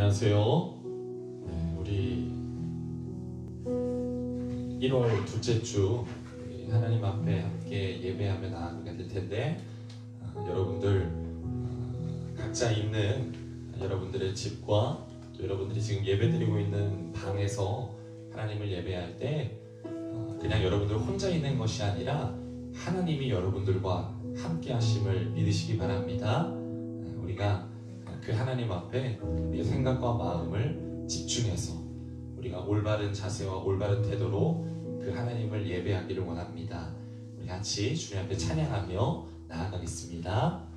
안녕하세요. 우리 1월 둘째 주 하나님 앞에 함께 예배하며 나아가게 될 텐데, 여러분들 각자 있는 여러분들의 집과 또 여러분들이 지금 예배드리고 있는 방에서 하나님을 예배할 때 그냥 여러분들 혼자 있는 것이 아니라 하나님이 여러분들과 함께 하심을 믿으시기 바랍니다. 우리가 그 하나님 앞에 우리의 생각과 마음을 집중해서 우리가 올바른 자세와 올바른 태도로 그 하나님을 예배하기를 원합니다. 우리 같이 주님 앞에 찬양하며 나아가겠습니다.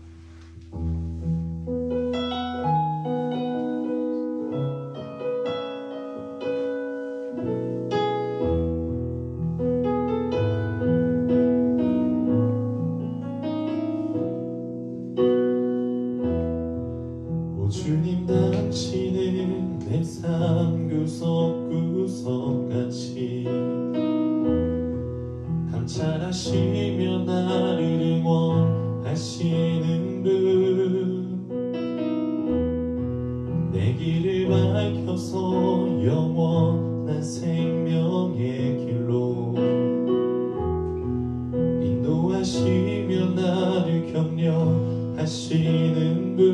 주님 당신은 내 삶 구석구석같이 감찰하시며 나를 응원하시는 분, 내 길을 밝혀서 영원한 생명의 길로 인도하시며 나를 격려하시는 분,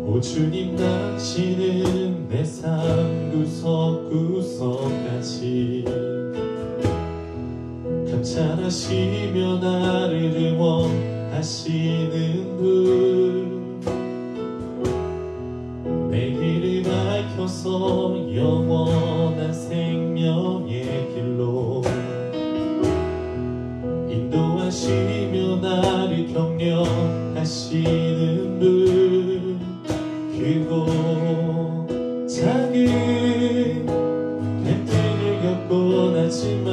오 주님 당신은 내 삶 구석구석같이 감찰하시며 나를 응원하시는 분, 내 길을 밝혀서 영원한 생명의 길로 인도하시며 나를 격려하시는 분, 그리고 작은 갈등을 겪곤 하지만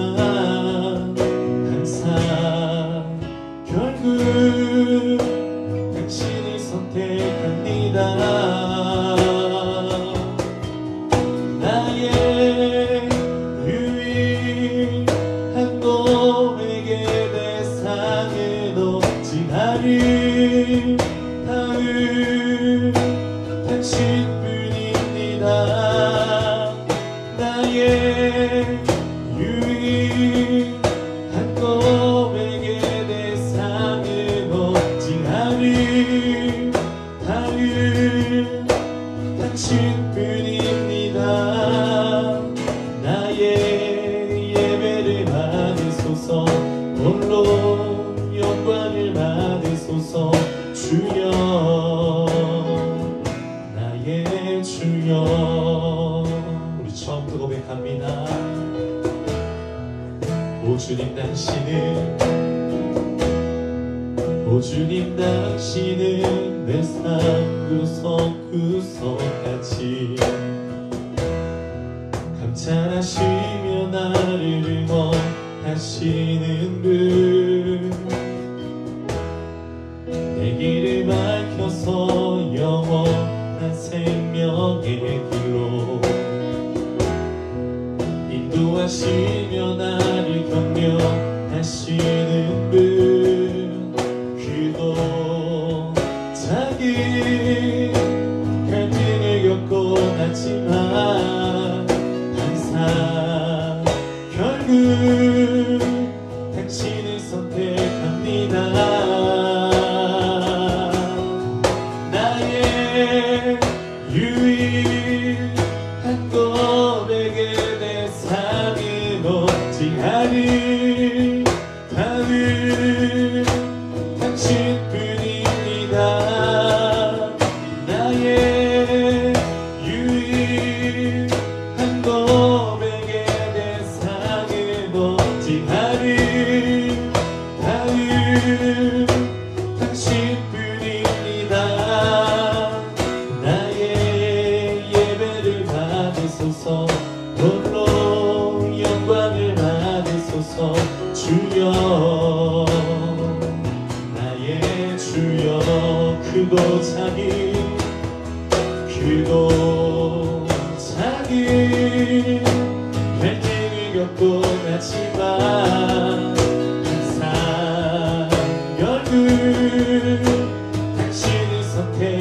항상 결국 당신을 선택합니다. 나의 유일한 고백의 대상은 없지 않을 다음 당신뿐입니다. 나의 유일한 고백의 대상은 없지 않을 다음 당신뿐입니다. 나의 예배를 받으소서, 홀로 영광을 받으소서. 주여, 나의 주여. 우리 처음부터 고백합니다. 오 주님 당신은, 오 주님 당신은 내 삶 구석구석같이 감찰하시며 나를 응원하시는 분, 내 길을 밝혀서 영원한 생명의 길로 인도하시며 나를 격려하시는 분, 그도 작은 갈등을 겪곤 하지만 항상 결국 당신을 선택합니다. 나의 유일한 고백의 대상은 없지 않을 다음 당신뿐입니다. 나의 유일한 고백의 대상은 없지 않을 다음 당신뿐입니다. 나의 예배를 받으소서, 홀로 영광을 받으소서. 주여, 나의 주여. 크고 작은 갈등을 겪곤 하지만 항상 결국 당신을 선택.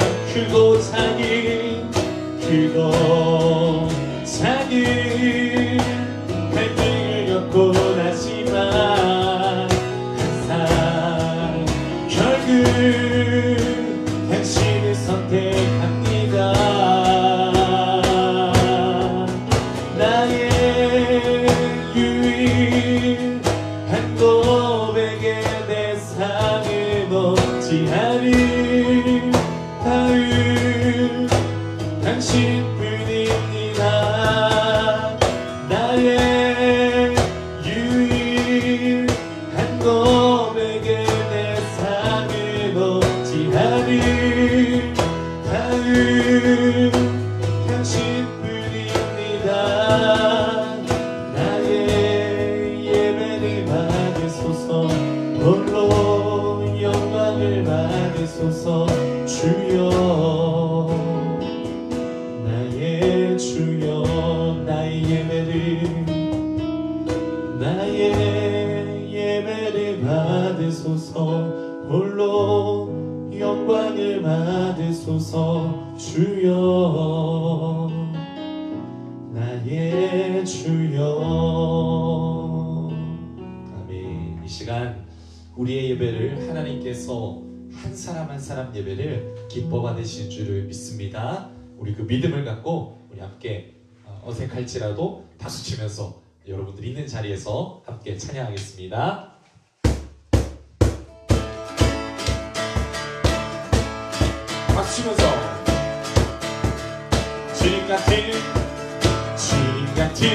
고백에 내 삶을 넘지 않을 다음 당신뿐입니다. 나의 유일한 고백에 내 삶을 넘지 않을 다음 당신뿐입니다. 나의 예배를 받으소서. 홀로 영광을 받으소서. 주여 나의 주여 나의 예배를 받으소서. 홀로 영광을 받으소서. 주여 나의 주여. 아멘. 이 시간 우리의 예배를 하나님께서 한 사람 한 사람 예배를 기뻐 받으실 줄을 믿습니다. 우리 그 믿음을 갖고 우리 함께 어색할지라도 박수 치면서 여러분들이 있는 자리에서 함께 찬양하겠습니다. 박수 치면서 주님 같은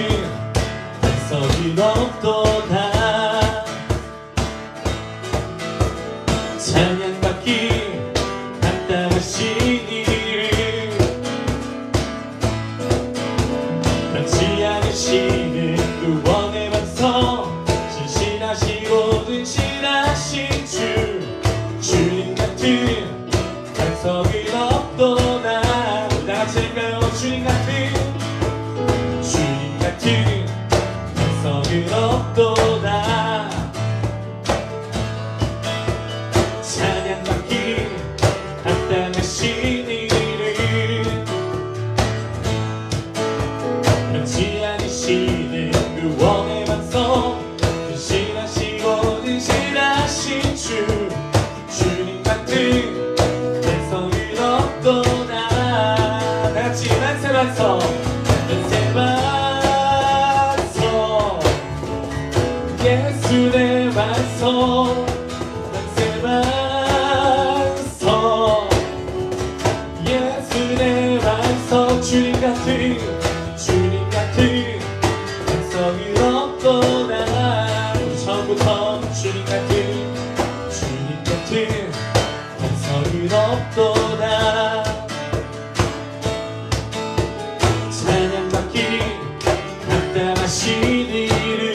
반석이 없도다. 찬양받기 합당하시니 변치 않으시는 구원의 반석 신실하시고 근실하신 주님 같은 반석이 없도다. 다같이 할까요? 주님 같은 반석은 없도다. 찬양받기 합당하신 이를 변치 않으시는 구원의 반석 근실하시고 근실하신 주님 같은 반석은 없도다. 다같이 만세 반석 예수의 반석 만세 반석 예수의 반석 주님 같은 반석은 없도다. 처음부터 주님 같은 반석은 없도다. 찬양받기 합당하신 이를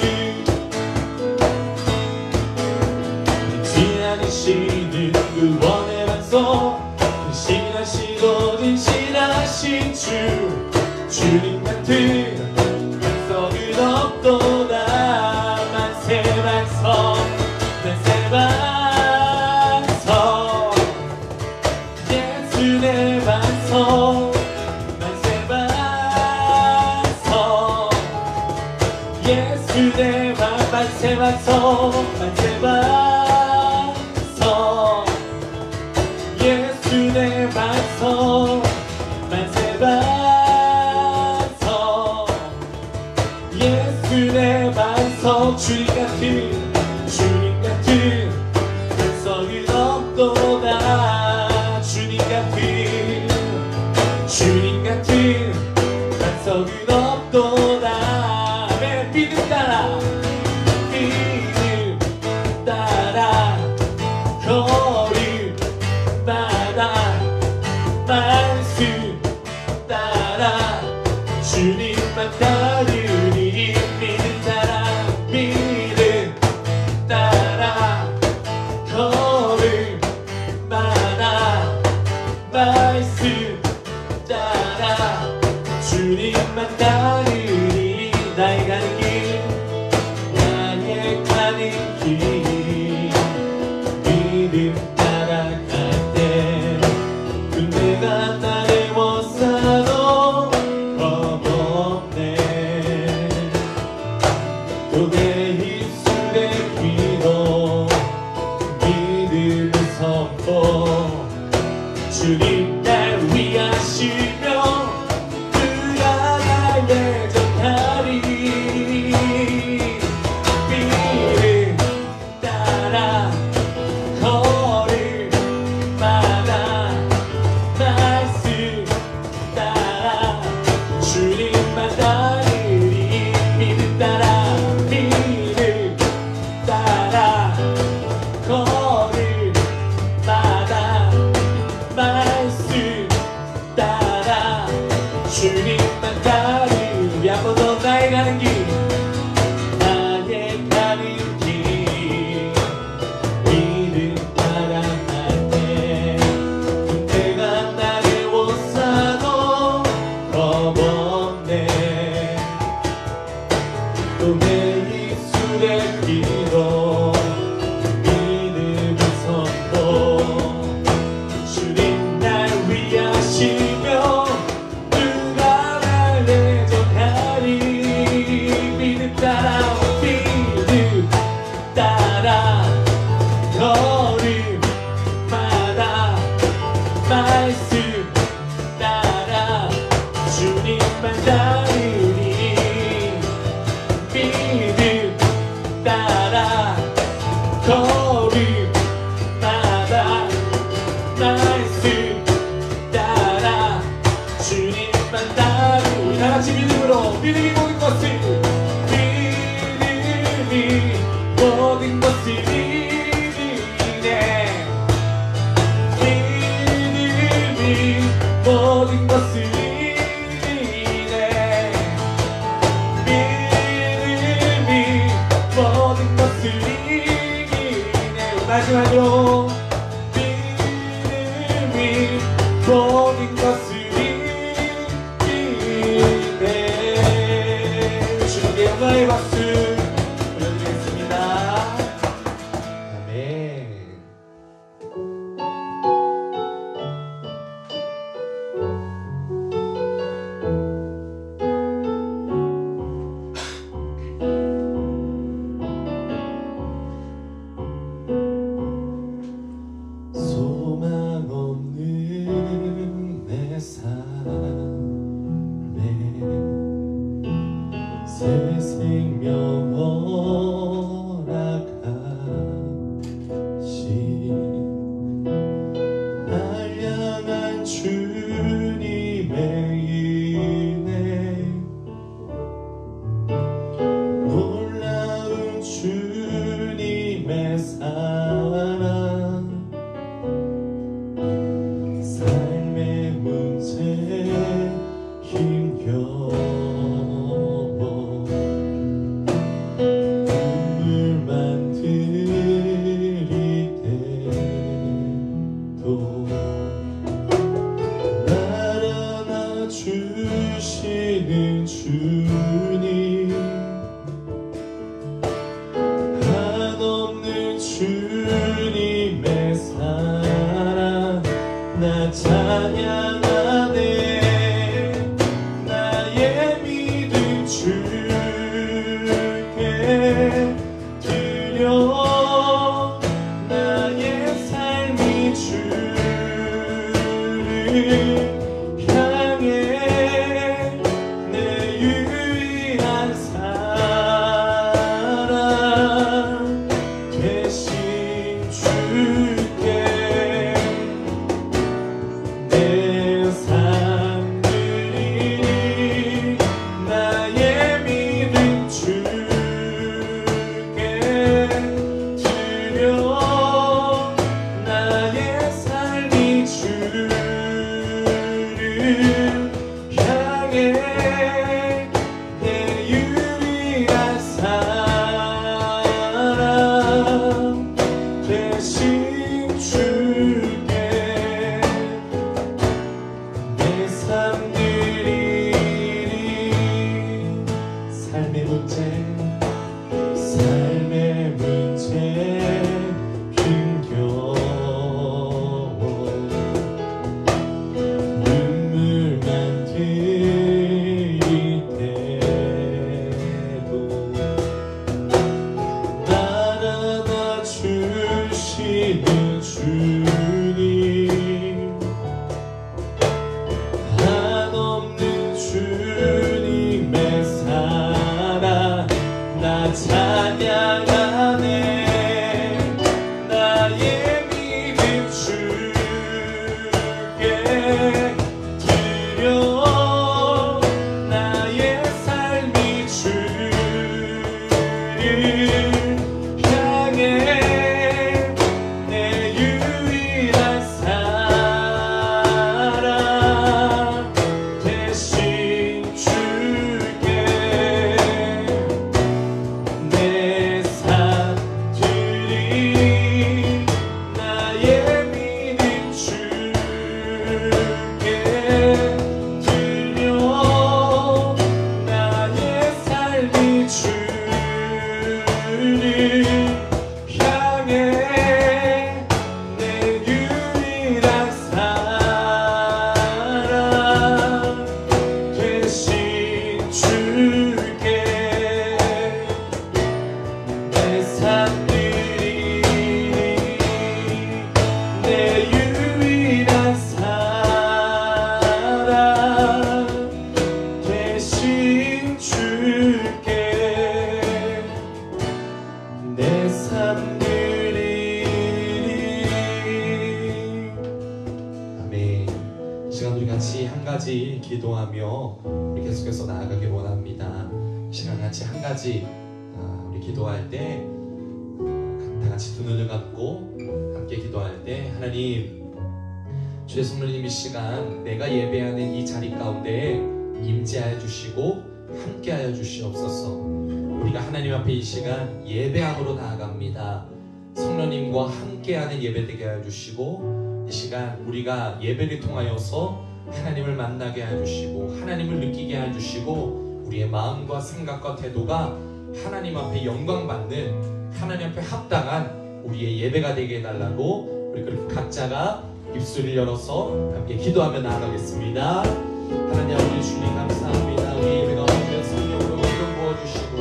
시는 구원의 반석 근실하시고 근실하신 주님 같은 반석은 없도다. 만세 반석 예수의 반석 만세 반석 예수의 만세 반석 만세 반석 예수의 반석 만세 반석 예수의 반석 주님 같은 반석은 없도다. 주님 같은 반석은 없도다. 아멘. 믿음 따라 거리마다 말씀 따라 주님만 따르니 믿음 따라 거리마다 기도 믿음의 선포 주님 날 위하시며 누가 날 내전하리 믿음 따라 걸음마다 말씀 따라 주님만 따르니 믿음 따라 걸음마다 말씀 따라 주님만 따르니 다같이 믿음으로 믿음이 모든 것을 믿음이 모든 것을 이기네 믿음이 모든 것을 이기네 믿음이 모든 것을 이기네 마지막으로 믿음이 모든 것을 이기네 주님께 영광의 박수 올려드리겠습니다. 아멘. 소망 없는 내 삶에 새 생명 허락하신 날 향한 주님의 은혜 놀라운 주님의 사랑 삶의 문제 힘겨워 눈물만 들이대도 날 안아주시는 주님 한없는 주님의 사랑 나 찬양하네 나의 믿음 주께 드려 나의 삶이 주를 향해 내 유일한 사랑 되신 주께 내 삶 드리니 나의 믿음 주께 삶들이 내 유일한 사랑 대신 줄게. 내 삶들이. 아멘. 이 시간 우리 같이 한 가지 기도하며 우리 계속해서 나아가길 원합니다. 이 시간 같이 한 가지 우리 기도할 때 다 같이 두 눈을 감고 함께 기도할 때, 하나님, 주의 성령님 이 시간 내가 예배하는 이 자리 가운데 임재하여 주시고 함께하여 주시옵소서. 우리가 하나님 앞에 이 시간 예배함으로 나아갑니다. 성령님과 함께하는 예배 되게 하여 주시고, 이 시간 우리가 예배를 통하여서 하나님을 만나게 하여 주시고 하나님을 느끼게 하여 주시고, 우리의 마음과 생각과 태도가 하나님 앞에 영광 받는, 하나님 앞에 합당한 우리의 예배가 되게 해달라고 우리 그렇게 각자가 입술을 열어서 함께 기도하며 나아가겠습니다. 하나님 아버지 주님 감사합니다. 우리 예배 가운데 성령으로 기름 부어주시고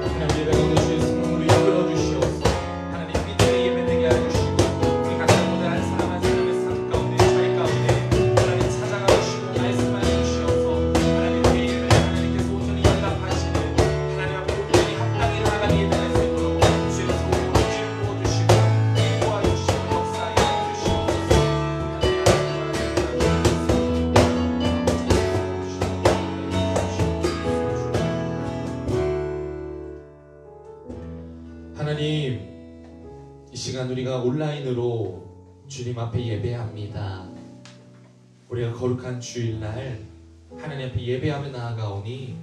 하나님 예배 가운데 주의 성령으로 이끌어 주시옵소서. 하나님 믿음의 예배 되게 하여 주시고 우리 각자 모두 한 사람 한 사람의 삶 가운데 자리 가운데 하나님 찾아가 주시고 말씀하여 주시옵소서. 하나님 우리의 예배 하나님께서 온전히 연답하시는 하나님 앞에 온전히 합당히 나아가는 예배 될 수 있도록 주의 성령으로 기름 부어주시고 도와주시고 역사하여 주시옵소서. 하나님, 이 시간 우리가 온라인으로 주님 앞에 예배합니다. 우리가 거룩한 주일날 하나님 앞에 예배하며 나아가오니,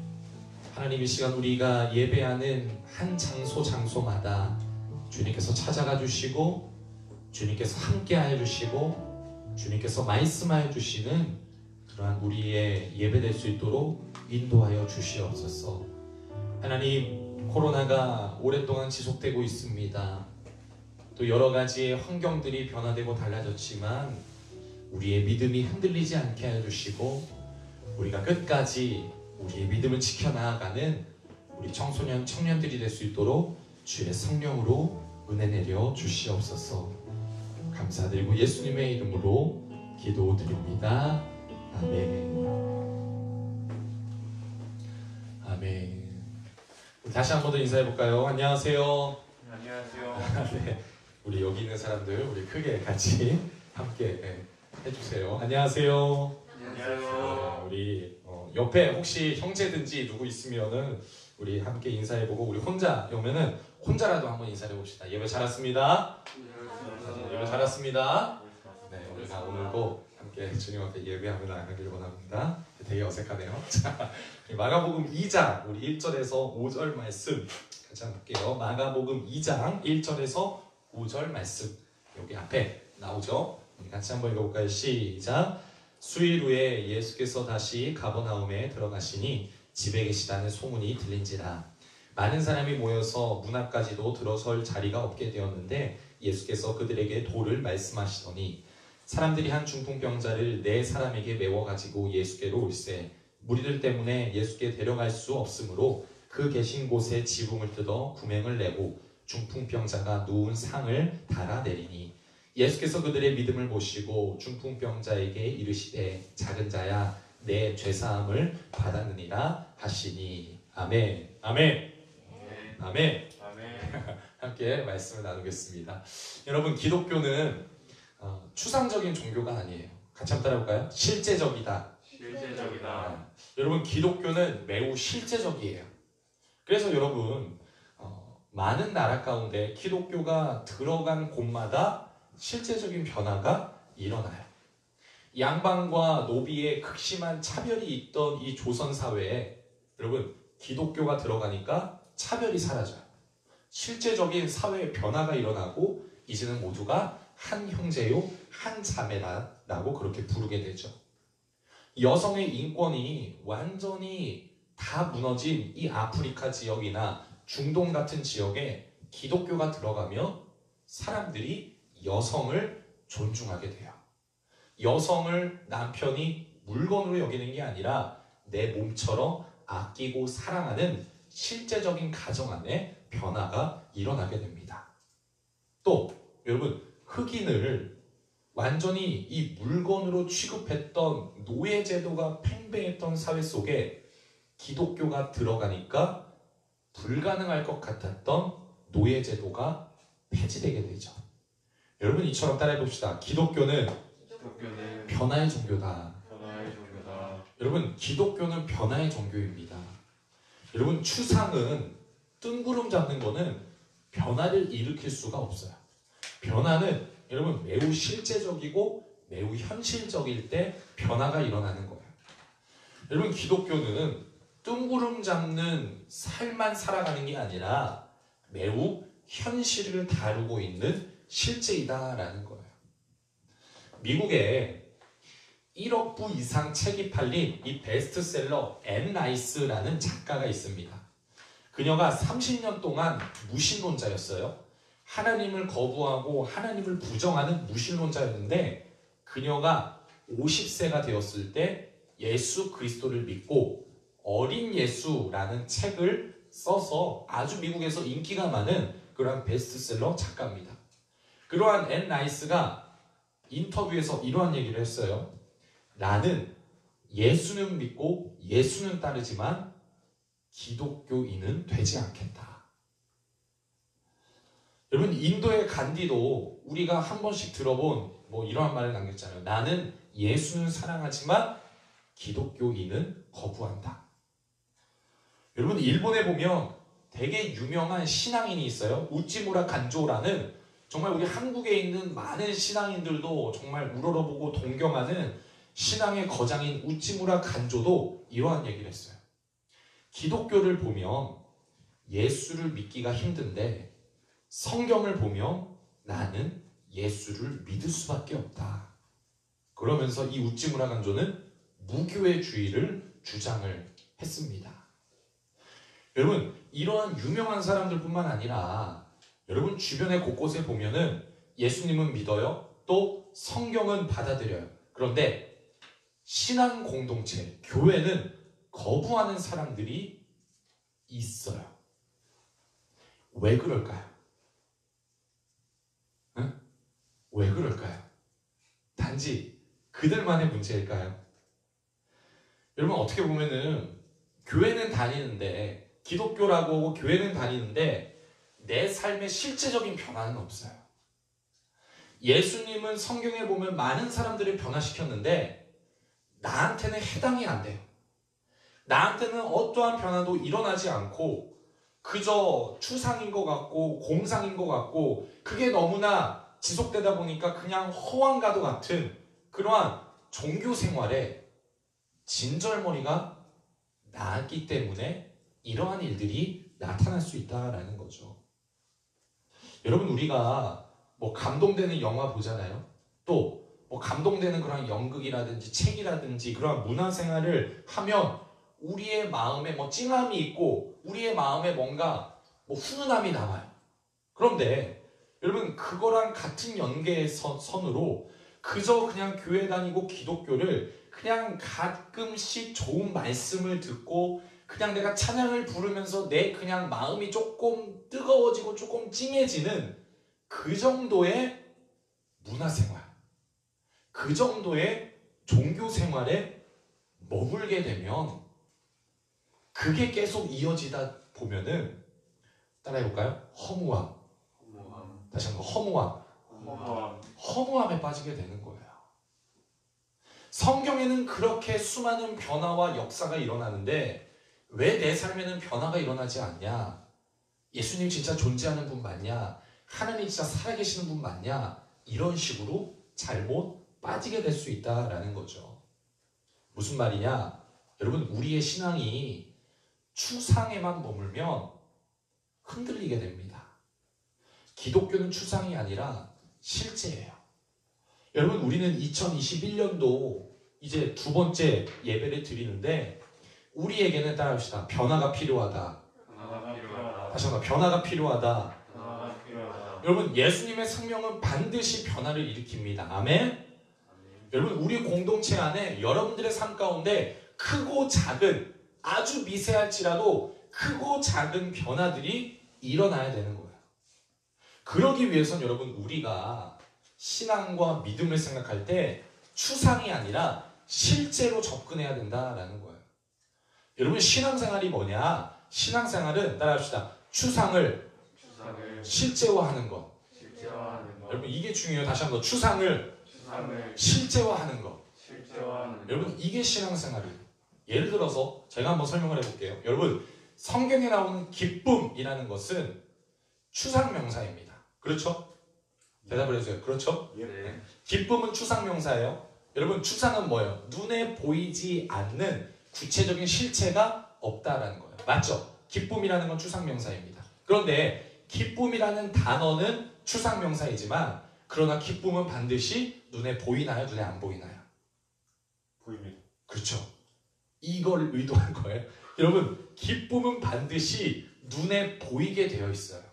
하나님 이 시간 우리가 예배하는 한 장소마다 주님께서 찾아가 주시고 주님께서 함께하여 주시고 주님께서 말씀하여 주시는 그러한 우리의 예배 될 수 있도록 인도하여 주시옵소서. 하나님, 코로나가 오랫동안 지속되고 있습니다. 또 여러 가지의 환경들이 변화되고 달라졌지만 우리의 믿음이 흔들리지 않게 하여 주시고 우리가 끝까지 우리의 믿음을 지켜나가는 우리 청소년, 청년들이 될 수 있도록 주의 성령으로 은혜 내려 주시옵소서. 감사드리고 예수님의 이름으로 기도드립니다. 아멘. 아멘. 다시 한 번 더 인사해볼까요? 안녕하세요. 안녕하세요. 네, 우리 여기 있는 사람들 우리 크게 같이 함께 해주세요. 안녕하세요. 안녕하세요. 우리 옆에 혹시 형제든지 누구 있으면은 우리 함께 인사해보고, 우리 혼자 오면은 혼자라도 한번 인사해봅시다. 예배 잘 왔습니다. 예배 잘 왔습니다. 네, 우리가 오늘도 함께 주님 앞에 예배하며 나아가기를 원합니다. 되게 어색하네요. 자, 마가복음 2장 우리 1절에서 5절 말씀 같이 한번 볼게요. 마가복음 2장 1절에서 5절 말씀 여기 앞에 나오죠. 우리 같이 한번 읽어볼까요? 시작. 수일 후에 예수께서 다시 가버나움에 들어가시니 집에 계시다는 소문이 들린지라. 많은 사람이 모여서 문 앞까지도 들어설 자리가 없게 되었는데 예수께서 그들에게 도를 말씀하시더니 사람들이 한 중풍병자를 네 사람에게 메워 가지고 예수께로 올세 무리들 때문에 예수께 데려갈 수 없으므로 그 계신 곳에 지붕을 뜯어 구멍을 내고 중풍병자가 누운 상을 달아내리니 예수께서 그들의 믿음을 보시고 중풍병자에게 이르시되 작은 자야 내 죄사함을 받았느니라 하시니. 아멘. 아멘. 아멘. 함께 말씀을 나누겠습니다. 여러분, 기독교는 추상적인 종교가 아니에요. 같이 한번 따라해볼까요? 실제적이다. 실제적이다. 여러분, 기독교는 매우 실제적이에요. 그래서 여러분, 많은 나라 가운데 기독교가 들어간 곳마다 실제적인 변화가 일어나요. 양반과 노비의 극심한 차별이 있던 이 조선 사회에 여러분, 기독교가 들어가니까 차별이 사라져요. 실제적인 사회의 변화가 일어나고 이제는 모두가 한 형제요 한 자매라고 그렇게 부르게 되죠. 여성의 인권이 완전히 다 무너진 이 아프리카 지역이나 중동 같은 지역에 기독교가 들어가며 사람들이 여성을 존중하게 돼요. 여성을 남편이 물건으로 여기는 게 아니라 내 몸처럼 아끼고 사랑하는 실제적인 가정 안에 변화가 일어나게 됩니다. 또 여러분 흑인을 완전히 이 물건으로 취급했던 노예제도가 팽배했던 사회 속에 기독교가 들어가니까 불가능할 것 같았던 노예제도가 폐지되게 되죠. 여러분 이처럼 따라해 봅시다. 기독교는 기독교는 변화의 종교다. 변화의 종교다. 여러분 기독교는 변화의 종교입니다. 여러분 추상은 뜬구름 잡는 거는 변화를 일으킬 수가 없어요. 변화는 여러분 매우 실제적이고 매우 현실적일 때 변화가 일어나는 거예요. 여러분 기독교는 뜬구름 잡는 삶만 살아가는 게 아니라 매우 현실을 다루고 있는 실제이다라는 거예요. 미국에 1억 부 이상 책이 팔린 이 베스트셀러 앤 라이스라는 작가가 있습니다. 그녀가 30년 동안 무신론자였어요. 하나님을 거부하고 하나님을 부정하는 무신론자였는데 그녀가 50세가 되었을 때 예수 그리스도를 믿고 어린 예수라는 책을 써서 아주 미국에서 인기가 많은 그러한 베스트셀러 작가입니다. 그러한 앤 라이스가 인터뷰에서 이러한 얘기를 했어요. 나는 예수는 믿고 예수는 따르지만 기독교인은 되지 않겠다. 여러분 인도의 간디도 우리가 한 번씩 들어본 이러한 말을 남겼잖아요. 나는 예수는 사랑하지만 기독교인은 거부한다. 여러분 일본에 보면 되게 유명한 신앙인이 있어요. 우찌무라 간조라는 정말 우리 한국에 있는 많은 신앙인들도 정말 우러러보고 동경하는 신앙의 거장인 우찌무라 간조도 이러한 얘기를 했어요. 기독교를 보면 예수를 믿기가 힘든데 성경을 보면 나는 예수를 믿을 수밖에 없다. 그러면서 이 우찌무라 간조는 무교회주의를 주장을 했습니다. 여러분 이러한 유명한 사람들뿐만 아니라 여러분 주변의 곳곳에 보면은 예수님은 믿어요. 또 성경은 받아들여요. 그런데 신앙 공동체, 교회는 거부하는 사람들이 있어요. 왜 그럴까요? 응? 왜 그럴까요? 단지 그들만의 문제일까요? 여러분 어떻게 보면은 교회는 다니는데 기독교라고 하고 교회는 다니는데 내 삶에 실제적인 변화는 없어요. 예수님은 성경에 보면 많은 사람들을 변화시켰는데 나한테는 해당이 안 돼요. 나한테는 어떠한 변화도 일어나지 않고 그저 추상인 것 같고 공상인 것 같고 그게 너무나 지속되다 보니까 그냥 허황과도 같은 그러한 종교 생활에 진절머리가 나기 때문에 이러한 일들이 나타날 수 있다라는 거죠. 여러분 우리가 감동되는 영화 보잖아요. 또 감동되는 그런 연극이라든지 책이라든지 그런 문화생활을 하면 우리의 마음에 찡함이 있고 우리의 마음에 뭔가 훈훈함이 남아요. 그런데 여러분 그거랑 같은 연계선으로 그저 그냥 교회 다니고 기독교를 그냥 가끔씩 좋은 말씀을 듣고 그냥 내가 찬양을 부르면서 내 그냥 마음이 조금 뜨거워지고 조금 찡해지는 그 정도의 문화생활, 그 정도의 종교생활에 머물게 되면 그게 계속 이어지다 보면은 따라해볼까요? 허무함. 다시 한번 허무함에 빠지게 되는 거예요. 성경에는 그렇게 수많은 변화와 역사가 일어나는데 왜 내 삶에는 변화가 일어나지 않냐? 예수님 진짜 존재하는 분 맞냐? 하나님 진짜 살아계시는 분 맞냐? 이런 식으로 잘못 빠지게 될 수 있다라는 거죠. 무슨 말이냐? 여러분 우리의 신앙이 추상에만 머물면 흔들리게 됩니다. 기독교는 추상이 아니라 실제예요. 여러분 우리는 2021년도 이제 두 번째 예배를 드리는데 우리에게는 따라합시다. 변화가 필요하다. 다시 한번 변화가 필요하다. 여러분 예수님의 생명은 반드시 변화를 일으킵니다. 아멘. 여러분 우리 공동체 안에 여러분들의 삶 가운데 크고 작은 아주 미세할지라도 크고 작은 변화들이 일어나야 되는 거예요. 그러기 위해선 여러분 우리가 신앙과 믿음을 생각할 때 추상이 아니라 실제로 접근해야 된다라는 거예요. 여러분 신앙생활이 뭐냐? 신앙생활은 따라합시다. 추상을 실제화하는 것. 여러분 이게 중요해요. 다시 한번 추상을 실제화하는 것. 여러분 이게 신앙생활이에요. 예를 들어서 제가 한번 설명을 해볼게요. 여러분 성경에 나오는 기쁨이라는 것은 추상명사입니다. 그렇죠? 대답을 해주세요. 그렇죠? 네. 기쁨은 추상명사예요. 여러분 추상은 뭐예요? 눈에 보이지 않는 구체적인 실체가 없다라는 거예요. 맞죠? 기쁨이라는 건 추상명사입니다. 그런데 기쁨이라는 단어는 추상명사이지만 그러나 기쁨은 반드시 눈에 보이나요? 눈에 안 보이나요? 보입니다. 그렇죠. 이걸 의도한 거예요. 여러분 기쁨은 반드시 눈에 보이게 되어 있어요.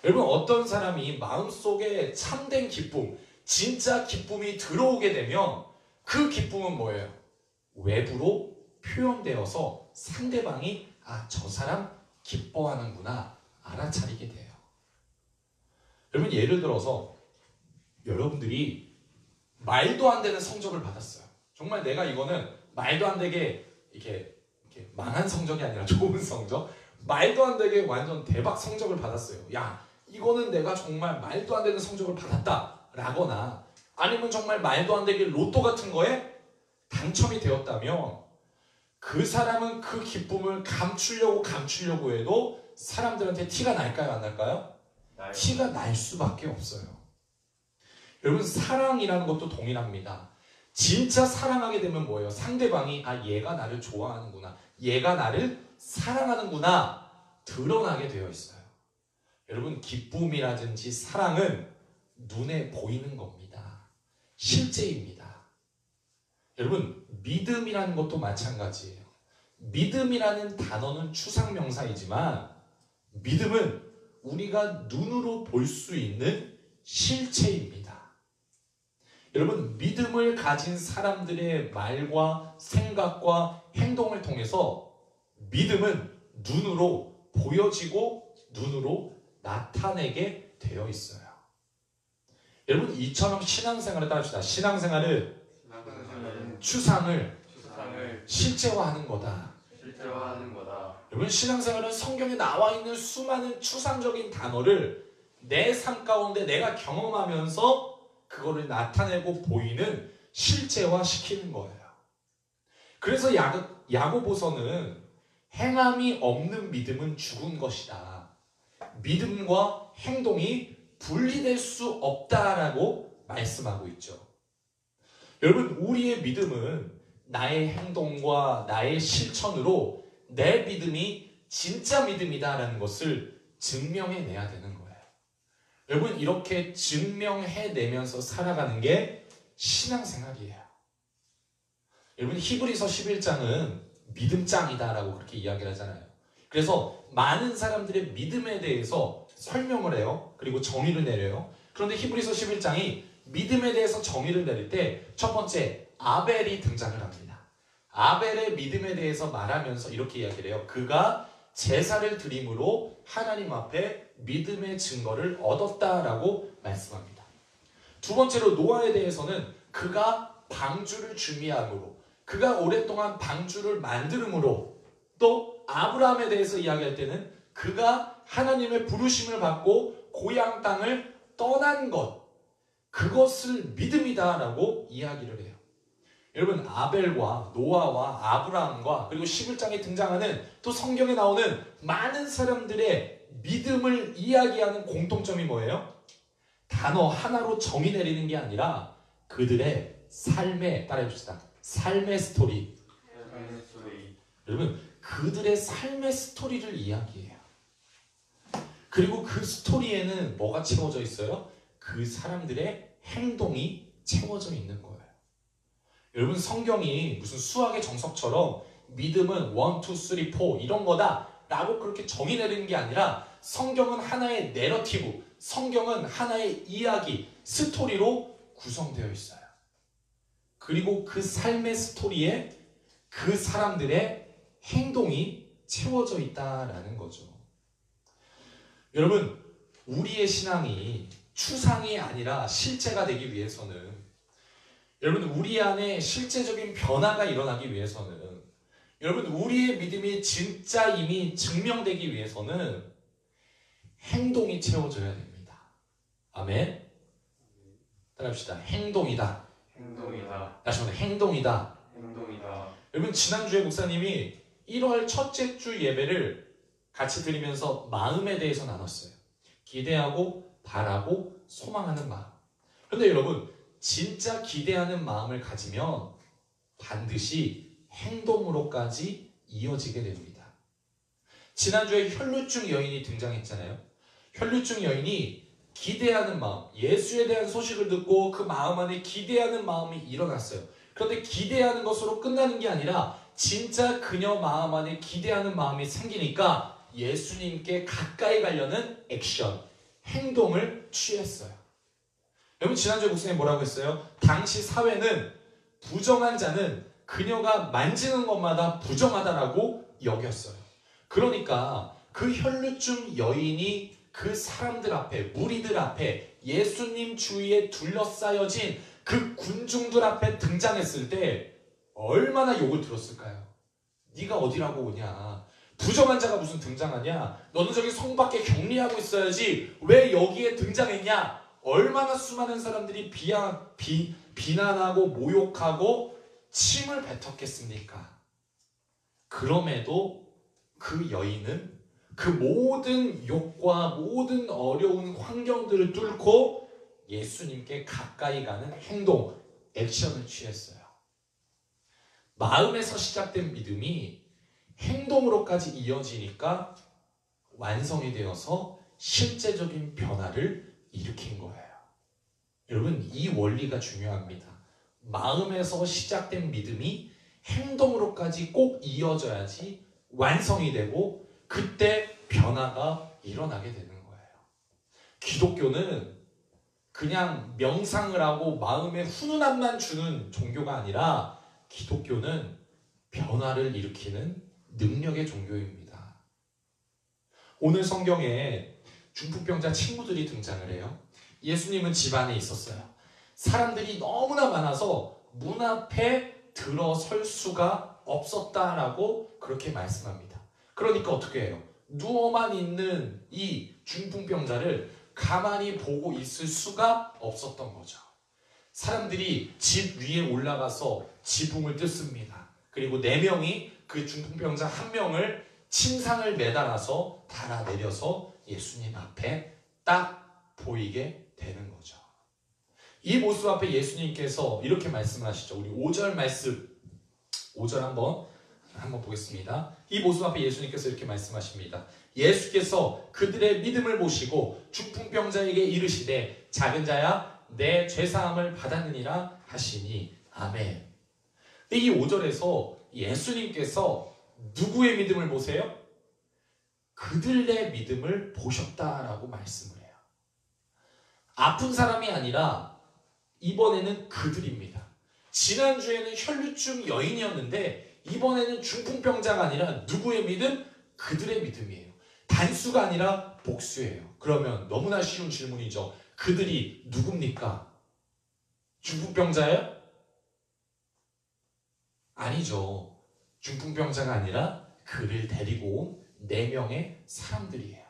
여러분 어떤 사람이 마음속에 참된 기쁨, 진짜 기쁨이 들어오게 되면 그 기쁨은 뭐예요? 외부로 표현되어서 상대방이 아, 저 사람 기뻐하는구나 알아차리게 돼요. 여러분 예를 들어서 여러분들이 말도 안 되는 성적을 받았어요. 정말 내가 이거는 말도 안 되게 이렇게 망한 성적이 아니라 좋은 성적, 말도 안 되게 완전 대박 성적을 받았어요. 야, 이거는 내가 정말 말도 안 되는 성적을 받았다 라거나 아니면 정말 말도 안 되게 로또 같은 거에 당첨이 되었다면 그 사람은 그 기쁨을 감추려고 해도 사람들한테 티가 날까요? 안 날까요? 티가 날 수밖에 없어요. 여러분 사랑이라는 것도 동일합니다. 진짜 사랑하게 되면 뭐예요? 상대방이 아 얘가 나를 좋아하는구나, 얘가 나를 사랑하는구나 드러나게 되어 있어요. 여러분 기쁨이라든지 사랑은 눈에 보이는 겁니다. 실제입니다. 여러분 믿음이라는 것도 마찬가지예요. 믿음이라는 단어는 추상명사이지만 믿음은 우리가 눈으로 볼 수 있는 실체입니다. 여러분 믿음을 가진 사람들의 말과 생각과 행동을 통해서 믿음은 눈으로 보여지고 눈으로 나타내게 되어 있어요. 여러분 이처럼 신앙생활을 따릅시다. 신앙생활은 추상을 실제화하는 거다. 여러분 신앙생활은 성경에 나와 있는 수많은 추상적인 단어를 내 삶 가운데 내가 경험하면서 그거를 나타내고 보이는 실제화시키는 거예요. 그래서 야고보서는 행함이 없는 믿음은 죽은 것이다. 믿음과 행동이 분리될 수 없다라고 말씀하고 있죠. 여러분 우리의 믿음은 나의 행동과 나의 실천으로 내 믿음이 진짜 믿음이다라는 것을 증명해내야 되는 거예요. 여러분 이렇게 증명해내면서 살아가는 게 신앙생활이에요. 여러분 히브리서 11장은 믿음장이다라고 그렇게 이야기를 하잖아요. 그래서 많은 사람들의 믿음에 대해서 설명을 해요. 그리고 정의를 내려요. 그런데 히브리서 11장이 믿음에 대해서 정의를 내릴 때 첫 번째 아벨이 등장을 합니다. 아벨의 믿음에 대해서 말하면서 이렇게 이야기를 해요. 그가 제사를 드림으로 하나님 앞에 믿음의 증거를 얻었다라고 말씀합니다. 두 번째로 노아에 대해서는 그가 방주를 준비함으로, 그가 오랫동안 방주를 만들음으로, 또 아브라함에 대해서 이야기할 때는 그가 하나님의 부르심을 받고 고향 땅을 떠난 것, 그것을 믿음이다라고 이야기를 해요. 여러분 아벨과 노아와 아브라함과 그리고 11장에 등장하는 또 성경에 나오는 많은 사람들의 믿음을 이야기하는 공통점이 뭐예요? 단어 하나로 정의 내리는 게 아니라 그들의 삶의, 따라해봅시다, 삶의 스토리. 여러분 그들의 삶의 스토리를 이야기해요. 그리고 그 스토리에는 뭐가 채워져 있어요? 그 사람들의 행동이 채워져 있는 거예요. 여러분 성경이 무슨 수학의 정석처럼 믿음은 1, 2, 3, 4 이런 거다 라고 그렇게 정의 내리는 게 아니라 성경은 하나의 내러티브, 성경은 하나의 이야기, 스토리로 구성되어 있어요. 그리고 그 삶의 스토리에 그 사람들의 행동이 채워져 있다라는 거죠. 여러분 우리의 신앙이 추상이 아니라 실체가 되기 위해서는, 여러분 우리 안에 실제적인 변화가 일어나기 위해서는, 여러분 우리의 믿음이 진짜 이미 증명되기 위해서는 행동이 채워져야 됩니다. 아멘. 따라합시다. 행동이다. 행동이다. 다시 한번 행동이다. 행동이다. 여러분 지난주에 목사님이 1월 첫째 주 예배를 같이 드리면서 마음에 대해서 나눴어요. 기대하고 바라고 소망하는 마음. 그런데 여러분 진짜 기대하는 마음을 가지면 반드시 행동으로까지 이어지게 됩니다. 지난주에 혈루증 여인이 등장했잖아요. 혈루증 여인이 기대하는 마음, 예수에 대한 소식을 듣고 그 마음 안에 기대하는 마음이 일어났어요. 그런데 기대하는 것으로 끝나는 게 아니라 진짜 그녀 마음 안에 기대하는 마음이 생기니까 예수님께 가까이 가려는 액션, 행동을 취했어요. 여러분 지난주에 목사님 뭐라고 했어요? 당시 사회는 부정한 자는 그녀가 만지는 것마다 부정하다라고 여겼어요. 그러니까 그 혈루증 여인이 그 사람들 앞에, 무리들 앞에, 예수님 주위에 둘러싸여진 그 군중들 앞에 등장했을 때 얼마나 욕을 들었을까요? 네가 어디라고 오냐? 부정한 자가 무슨 등장하냐? 너는 저기 성 밖에 격리하고 있어야지 왜 여기에 등장했냐? 얼마나 수많은 사람들이 비난하고 모욕하고 침을 뱉었겠습니까? 그럼에도 그 여인은 그 모든 욕과 모든 어려운 환경들을 뚫고 예수님께 가까이 가는 행동, 액션을 취했어요. 마음에서 시작된 믿음이 행동으로까지 이어지니까 완성이 되어서 실제적인 변화를 일으킨 거예요. 여러분 이 원리가 중요합니다. 마음에서 시작된 믿음이 행동으로까지 꼭 이어져야지 완성이 되고 그때 변화가 일어나게 되는 거예요. 기독교는 그냥 명상을 하고 마음에 훈훈함만 주는 종교가 아니라 기독교는 변화를 일으키는 능력의 종교입니다. 오늘 성경에 중풍병자 친구들이 등장을 해요. 예수님은 집 안에 있었어요. 사람들이 너무나 많아서 문 앞에 들어설 수가 없었다라고 그렇게 말씀합니다. 그러니까 어떻게 해요? 누워만 있는 이 중풍병자를 가만히 보고 있을 수가 없었던 거죠. 사람들이 집 위에 올라가서 지붕을 뜯습니다. 그리고 4명이 그 중풍병자 1명을 침상을 매달아서 달아내려서 예수님 앞에 딱 보이게 되는 거죠. 이 모습 앞에 예수님께서 이렇게 말씀하시죠. 우리 5절 말씀, 5절 한번 보겠습니다. 이 모습 앞에 예수님께서 이렇게 말씀하십니다. 예수께서 그들의 믿음을 보시고 중풍병자에게 이르시되 작은 자야 내 죄사함을 받았느니라 하시니 아멘. 근데 이 5절에서 예수님께서 누구의 믿음을 보세요? 그들의 믿음을 보셨다라고 말씀을 해요. 아픈 사람이 아니라 이번에는 그들입니다. 지난주에는 혈루증 여인이었는데 이번에는 중풍병자가 아니라 누구의 믿음? 그들의 믿음이에요. 단수가 아니라 복수예요. 그러면 너무나 쉬운 질문이죠. 그들이 누굽니까? 중풍병자예요? 아니죠. 중풍병자가 아니라 그를 데리고 온 4명의 사람들이에요.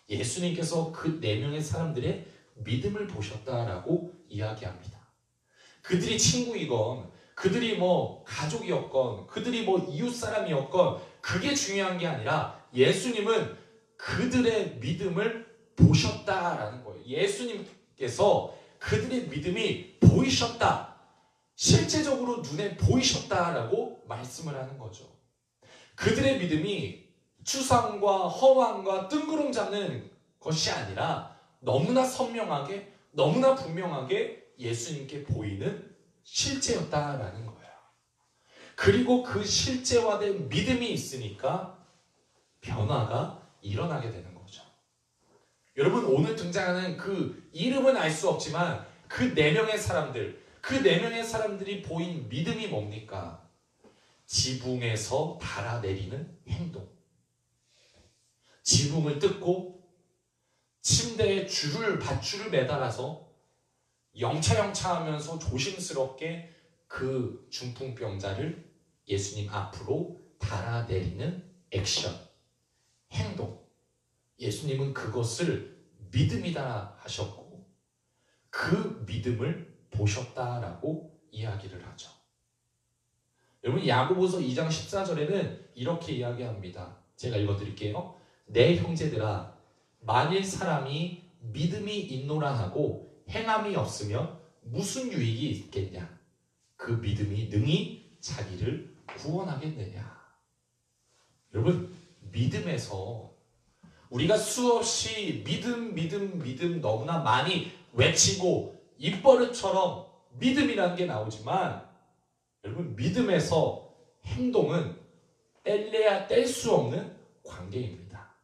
예수님께서 그 4명의 사람들의 믿음을 보셨다라고 이야기합니다. 그들이 친구이건 그들이 가족이었건 그들이 이웃사람이었건 그게 중요한 게 아니라 예수님은 그들의 믿음을 보셨다라는 거예요. 예수님께서 그들의 믿음이 보이셨다. 실제적으로 눈에 보이셨다라고 말씀을 하는 거죠. 그들의 믿음이 추상과 허망과 뜬구름 잡는 것이 아니라 너무나 선명하게 너무나 분명하게 예수님께 보이는 실제였다라는 거예요. 그리고 그 실제화된 믿음이 있으니까 변화가 일어나게 되는 거죠. 여러분 오늘 등장하는 그 이름은 알 수 없지만 그 4명의 사람들, 그 4명의 사람들이 보인 믿음이 뭡니까? 지붕에서 달아내리는 행동. 지붕을 뜯고 침대에 밧줄을 매달아서 영차영차하면서 조심스럽게 그 중풍병자를 예수님 앞으로 달아내리는 액션, 행동. 예수님은 그것을 믿음이다 하셨고 그 믿음을 보셨다라고 이야기를 하죠. 여러분 야고보서 2장 14절에는 이렇게 이야기합니다. 제가 읽어드릴게요. 내 형제들아 만일 사람이 믿음이 있노라 하고 행함이 없으면 무슨 유익이 있겠냐? 그 믿음이 능히 자기를 구원하겠느냐? 여러분 믿음에서 우리가 수없이 믿음 너무나 많이 외치고 입버릇처럼 믿음이라는 게 나오지만 여러분 믿음에서 행동은 뗄래야 뗄 수 없는 관계입니다.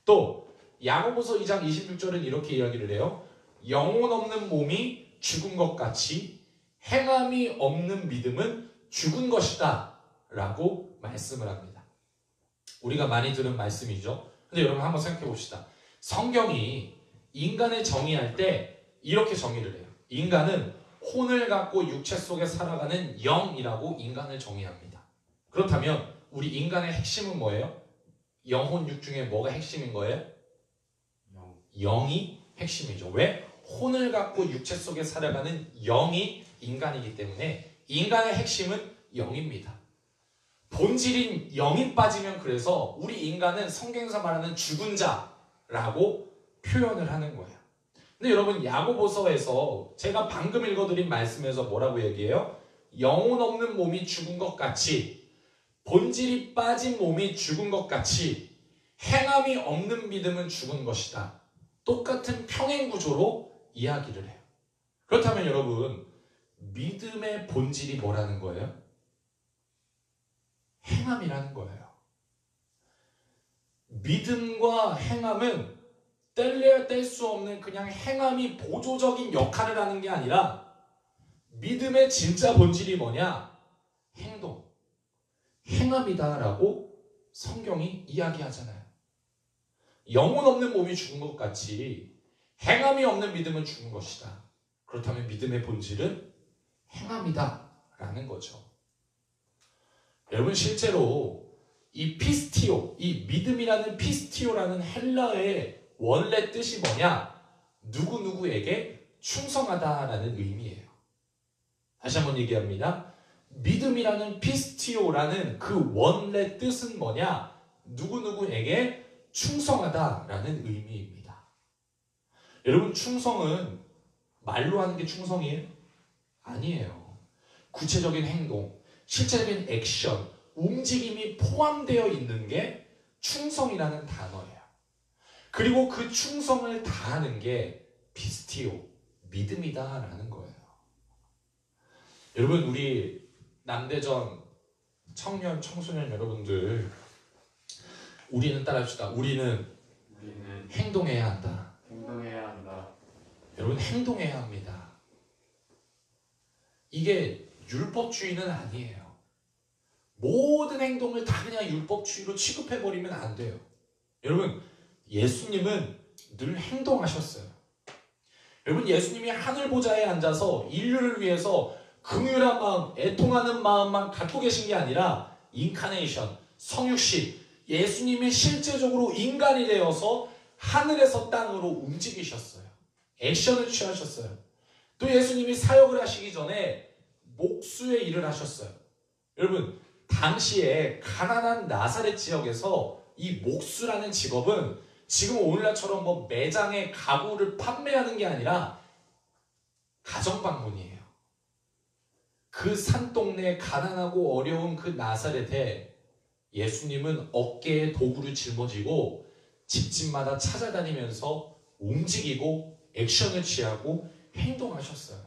또 야고보서 2장 26절은 이렇게 이야기를 해요. 영혼 없는 몸이 죽은 것 같이 행함이 없는 믿음은 죽은 것이다 라고 말씀을 합니다. 우리가 많이 들은 말씀이죠. 근데 여러분 한번 생각해 봅시다. 성경이 인간을 정의할 때 이렇게 정의를 해요. 인간은 혼을 갖고 육체 속에 살아가는 영이라고 인간을 정의합니다. 그렇다면 우리 인간의 핵심은 뭐예요? 영혼 육 중에 뭐가 핵심인 거예요? 영이 핵심이죠. 왜? 혼을 갖고 육체 속에 살아가는 영이 인간이기 때문에 인간의 핵심은 영입니다. 본질인 영이 빠지면 그래서 우리 인간은 성경에서 말하는 죽은 자라고 표현을 하는 거예요. 근데 여러분 야고보서에서 제가 방금 읽어드린 말씀에서 뭐라고 얘기해요? 영혼 없는 몸이 죽은 것 같이 본질이 빠진 몸이 죽은 것 같이 행함이 없는 믿음은 죽은 것이다. 똑같은 평행구조로 이야기를 해요. 그렇다면 여러분 믿음의 본질이 뭐라는 거예요? 행함이라는 거예요. 믿음과 행함은 뗄래야 뗄 수 없는 그냥 행함이 보조적인 역할을 하는 게 아니라 믿음의 진짜 본질이 뭐냐? 행동, 행함이다라고 성경이 이야기하잖아요. 영혼 없는 몸이 죽은 것 같이 행함이 없는 믿음은 죽은 것이다. 그렇다면 믿음의 본질은 행함이다라는 거죠. 여러분 실제로 이 피스티오, 이 믿음이라는 피스티오라는 헬라어의 원래 뜻이 뭐냐? 누구누구에게 충성하다라는 의미예요. 다시 한번 얘기합니다. 믿음이라는 피스티오라는 그 원래 뜻은 뭐냐? 누구누구에게 충성하다라는 의미입니다. 여러분 충성은 말로 하는 게 충성이에요? 아니에요. 구체적인 행동, 실제적인 액션, 움직임이 포함되어 있는 게 충성이라는 단어예요. 그리고 그 충성을 다하는 게 피스티오, 믿음이다라는 거예요. 여러분 우리 남대전 청년, 청소년 여러분들 우리는 따라합시다. 우리는 행동해야 한다. 행동해야 한다. 여러분 행동해야 합니다. 이게 율법주의는 아니에요. 모든 행동을 다 그냥 율법주의로 취급해버리면 안 돼요. 여러분 예수님은 늘 행동하셨어요. 여러분 예수님이 하늘보좌에 앉아서 인류를 위해서 긍휼한 마음, 애통하는 마음만 갖고 계신 게 아니라 인카네이션, 성육신, 예수님이 실제적으로 인간이 되어서 하늘에서 땅으로 움직이셨어요. 액션을 취하셨어요. 또 예수님이 사역을 하시기 전에 목수의 일을 하셨어요. 여러분 당시에 가난한 나사렛 지역에서 이 목수라는 직업은 지금 오늘날처럼 뭐 매장에 가구를 판매하는 게 아니라 가정방문이에요. 그 산동네 가난하고 어려운 그 나사렛에 예수님은 어깨에 도구를 짊어지고 집집마다 찾아다니면서 움직이고 액션을 취하고 행동하셨어요.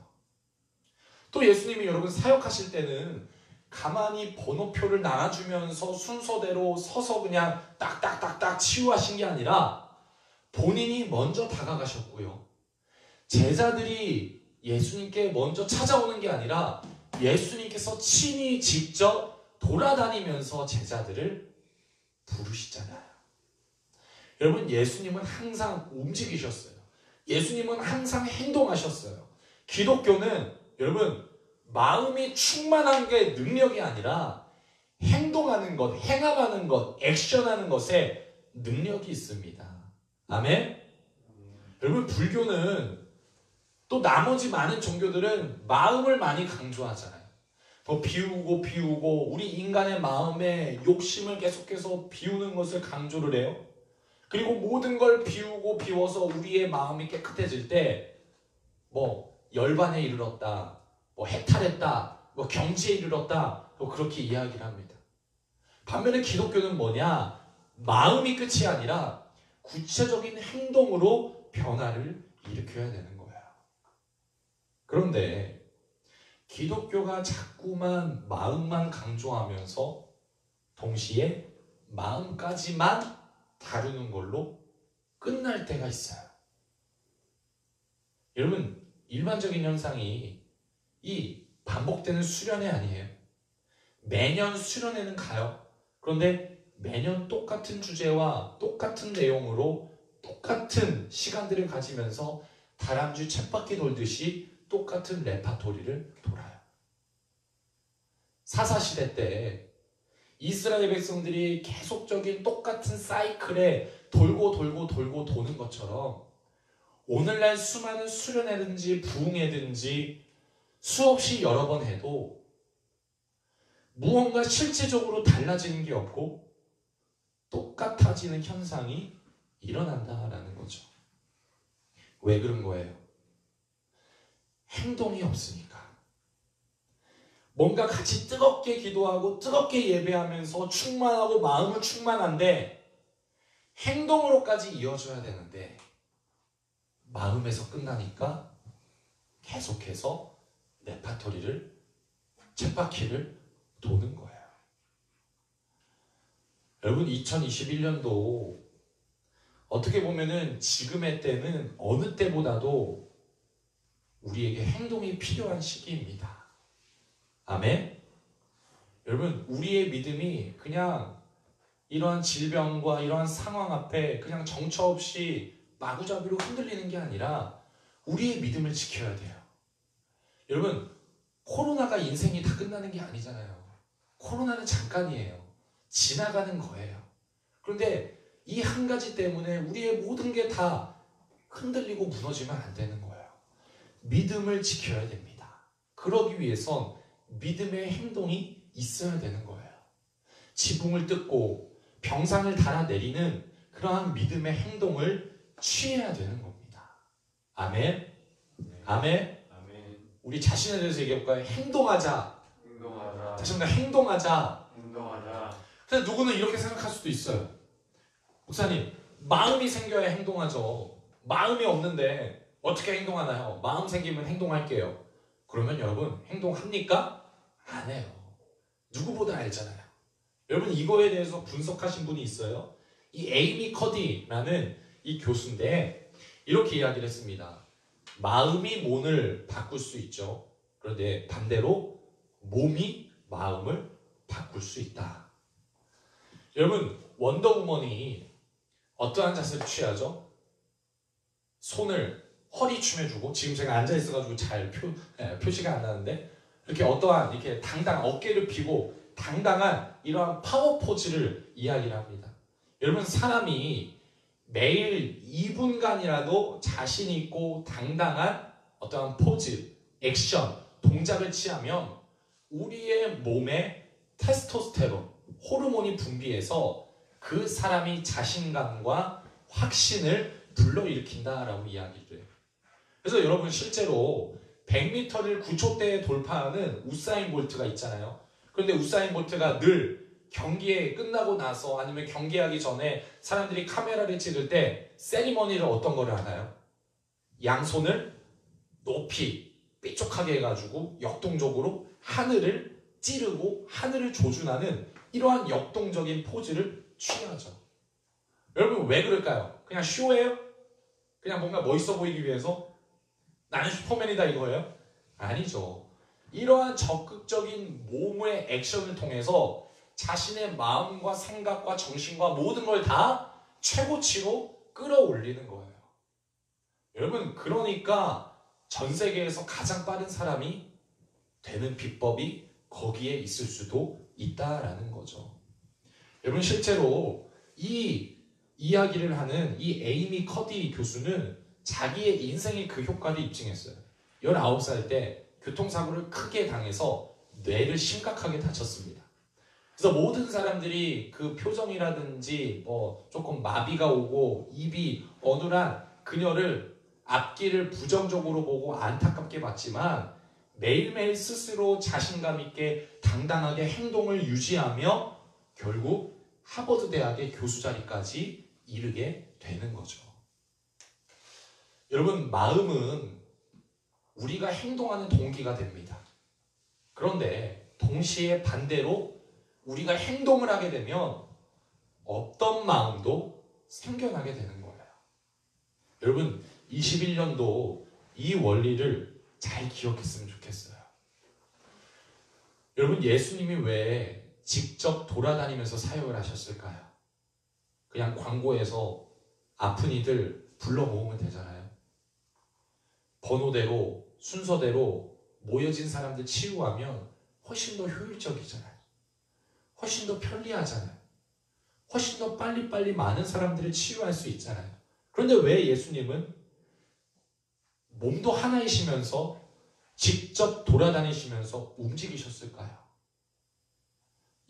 또 예수님이 여러분 사역하실 때는 가만히 번호표를 나눠주면서 순서대로 서서 그냥 딱딱딱딱 치유하신 게 아니라 본인이 먼저 다가가셨고요. 제자들이 예수님께 먼저 찾아오는 게 아니라 예수님께서 친히 직접 돌아다니면서 제자들을 부르시잖아요. 여러분, 예수님은 항상 움직이셨어요. 예수님은 항상 행동하셨어요. 기독교는 여러분, 마음이 충만한 게 능력이 아니라 행동하는 것, 행함하는 것, 액션하는 것에 능력이 있습니다. 아멘? 여러분, 불교는 또 나머지 많은 종교들은 마음을 많이 강조하잖아요. 더 비우고 우리 인간의 마음에 욕심을 계속해서 비우는 것을 강조를 해요. 그리고 모든 걸 비워서 우리의 마음이 깨끗해질 때 뭐 열반에 이르렀다, 뭐 해탈했다, 뭐 경지에 이르렀다, 뭐 그렇게 이야기를 합니다. 반면에 기독교는 뭐냐? 마음이 끝이 아니라 구체적인 행동으로 변화를 일으켜야 되는 거예요. 그런데 기독교가 자꾸만 마음만 강조하면서 동시에 마음까지만 다루는 걸로 끝날 때가 있어요. 여러분, 일반적인 현상이 이 반복되는 수련회 아니에요. 매년 수련회는 가요. 그런데 매년 똑같은 주제와 똑같은 내용으로 똑같은 시간들을 가지면서 다람쥐 쳇바퀴 돌듯이 똑같은 레파토리를 돌아요. 사사시대 때 이스라엘 백성들이 계속적인 똑같은 사이클에 돌고 도는 것처럼 오늘날 수많은 수련회든지 부흥회든지 수없이 여러 번 해도 무언가 실제적으로 달라지는 게 없고 똑같아지는 현상이 일어난다라는 거죠. 왜 그런 거예요? 행동이 없으니까. 뭔가 같이 뜨겁게 기도하고 뜨겁게 예배하면서 충만하고 마음은 충만한데 행동으로까지 이어져야 되는데 마음에서 끝나니까 계속해서 레파토리를, 쳇바퀴를 도는 거예요. 여러분, 2021년도 어떻게 보면은 지금의 때는 어느 때보다도 우리에게 행동이 필요한 시기입니다. 아멘? 여러분, 우리의 믿음이 그냥 이러한 질병과 이러한 상황 앞에 그냥 정처 없이 마구잡이로 흔들리는 게 아니라 우리의 믿음을 지켜야 돼요. 여러분, 코로나가 인생이 다 끝나는 게 아니잖아요. 코로나는 잠깐이에요. 지나가는 거예요. 그런데 이 한 가지 때문에 우리의 모든 게 다 흔들리고 무너지면 안 되는 거예요. 믿음을 지켜야 됩니다. 그러기 위해선 믿음의 행동이 있어야 되는 거예요. 지붕을 뜯고 병상을 달아내리는 그러한 믿음의 행동을 취해야 되는 겁니다. 아멘? 아멘? 아멘. 우리 자신에 대해서 얘기해볼까요? 행동하자. 행동하자. 다시 한번 행동하자. 행동하자. 근데 누구는 이렇게 생각할 수도 있어요. 목사님, 마음이 생겨야 행동하죠. 마음이 없는데 어떻게 행동하나요? 마음 생기면 행동할게요. 그러면 여러분, 행동합니까? 안 해요. 누구보다 알잖아요. 여러분, 이거에 대해서 분석하신 분이 있어요. 이 에이미 커디라는 이 교수인데 이렇게 이야기를 했습니다. 마음이 몸을 바꿀 수 있죠. 그런데 반대로 몸이 마음을 바꿀 수 있다. 여러분, 원더우먼이 어떠한 자세를 취하죠? 손을 허리춤해주고, 지금 제가 앉아있어가지고 잘 표시가 안 나는데, 이렇게 어떠한, 이렇게 어깨를 펴고 당당한 이러한 파워 포즈를 이야기를 합니다. 여러분, 사람이 매일 2분간이라도 자신 있고 당당한 어떠한 포즈, 액션, 동작을 취하면 우리의 몸에 테스토스테론, 호르몬이 분비해서 그 사람이 자신감과 확신을 불러일으킨다라고 이야기를 해요. 그래서 여러분, 실제로 100m를 9초대에 돌파하는 우사인 볼트가 있잖아요. 그런데 우사인 볼트가 늘 경기에 끝나고 나서 아니면 경기하기 전에 사람들이 카메라를 찍을 때 세리머니를 어떤 거를 하나요? 양손을 높이 삐쪽하게 해가지고 역동적으로 하늘을 찌르고 하늘을 조준하는 이러한 역동적인 포즈를 취하죠. 여러분, 왜 그럴까요? 그냥 쇼예요? 그냥 뭔가 멋있어 보이기 위해서? 나는 슈퍼맨이다 이거예요? 아니죠. 이러한 적극적인 몸의 액션을 통해서 자신의 마음과 생각과 정신과 모든 걸 다 최고치로 끌어올리는 거예요. 여러분, 그러니까 전 세계에서 가장 빠른 사람이 되는 비법이 거기에 있을 수도 있다라는 거죠. 여러분, 실제로 이 이야기를 하는 이 에이미 커디 교수는 자기의 인생의 그 효과를 입증했어요. 19살 때 교통사고를 크게 당해서 뇌를 심각하게 다쳤습니다. 그래서 모든 사람들이 그 표정이라든지 뭐 조금 마비가 오고 입이 어눌한 그녀를 앞길을 부정적으로 보고 안타깝게 봤지만 매일매일 스스로 자신감 있게 당당하게 행동을 유지하며 결국 하버드 대학의 교수 자리까지 이르게 되는 거죠. 여러분, 마음은 우리가 행동하는 동기가 됩니다. 그런데 동시에 반대로 우리가 행동을 하게 되면 어떤 마음도 생겨나게 되는 거예요. 여러분, 21년도 이 원리를 잘 기억했으면 좋겠어요. 여러분, 예수님이 왜 직접 돌아다니면서 사역을 하셨을까요? 그냥 광고에서 아픈 이들 불러 모으면 되잖아요. 번호대로, 순서대로 모여진 사람들 치유하면 훨씬 더 효율적이잖아요. 훨씬 더 편리하잖아요. 훨씬 더 빨리빨리 많은 사람들을 치유할 수 있잖아요. 그런데 왜 예수님은 몸도 하나이시면서 직접 돌아다니시면서 움직이셨을까요?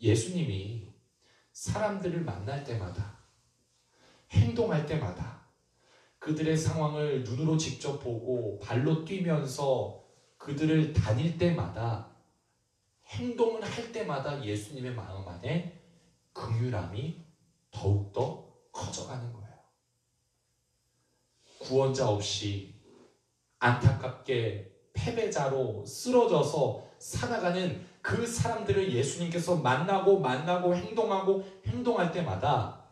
예수님이 사람들을 만날 때마다, 행동할 때마다 그들의 상황을 눈으로 직접 보고 발로 뛰면서 그들을 다닐 때마다, 행동을 할 때마다 예수님의 마음 안에 긍휼함이 더욱더 커져가는 거예요. 구원자 없이 안타깝게 패배자로 쓰러져서 살아가는 그 사람들을 예수님께서 만나고 행동할 때마다